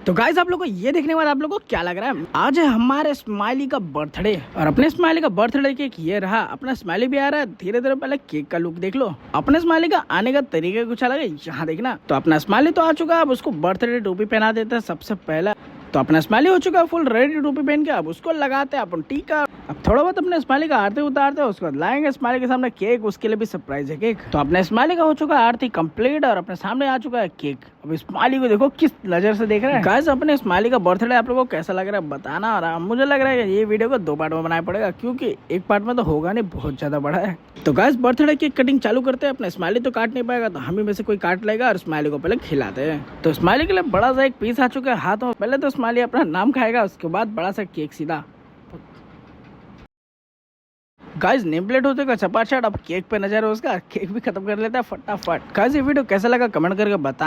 तो गाइस आप लोग को ये देखने के बाद आप लोग को क्या लग रहा है, आज है हमारे स्माइली का बर्थडे। और अपने स्माइली का बर्थडे केक ये रहा। अपना स्माइली भी आ रहा है धीरे धीरे। पहले केक का लुक देख लो। अपने स्माइली का आने का तरीका कुछ अलग है, यहाँ देखना। तो अपना स्माइली तो आ चुका है। अब उसको बर्थडे टोपी पहना देते हैं सबसे पहला। तो अपना स्माइली हो चुका है फुल रेडी टोपी पहन के। अब उसको लगाते हैं अपन टीका। अब थोड़ा बहुत अपने स्माइली का आरती उतारते हैं, उसके बाद लाएंगे स्माइली के सामने केक। उसके लिए भी सरप्राइज है केक। तो अपने स्माइली का हो चुका है आरती कंप्लीट और अपने सामने आ चुका है केक। अब स्माइली को देखो किस नजर से देख रहे हैं। गाइस अपने स्माइली का बर्थडे आप लोगों को कैसा लग रहा है बताना। और मुझे लग रहा है कि ये वीडियो को 2 पार्ट में बनाना पड़ेगा, क्योंकि एक पार्ट में तो होगा नहीं, बहुत ज्यादा बड़ा है। तो गाइस बर्थडे की कटिंग चालू करते हैं। अपने स्माइली तो काट नहीं पाएगा, तो हम ही में से कोई काट लेगा और स्माइली को पहले खिलाते हैं। तो स्माइली के लिए बड़ा सा एक पीस आ चुका है हाथ में। पहले तो स्माइली अपना नाम खाएगा, उसके बाद बड़ा सा केक सीधा। गाइस नेम प्लेट हो चुका चपाट। अब केक पे नजर है उसका, केक भी खत्म कर लेता है फटाफट। गाइस ये वीडियो कैसा लगा कमेंट करके बता।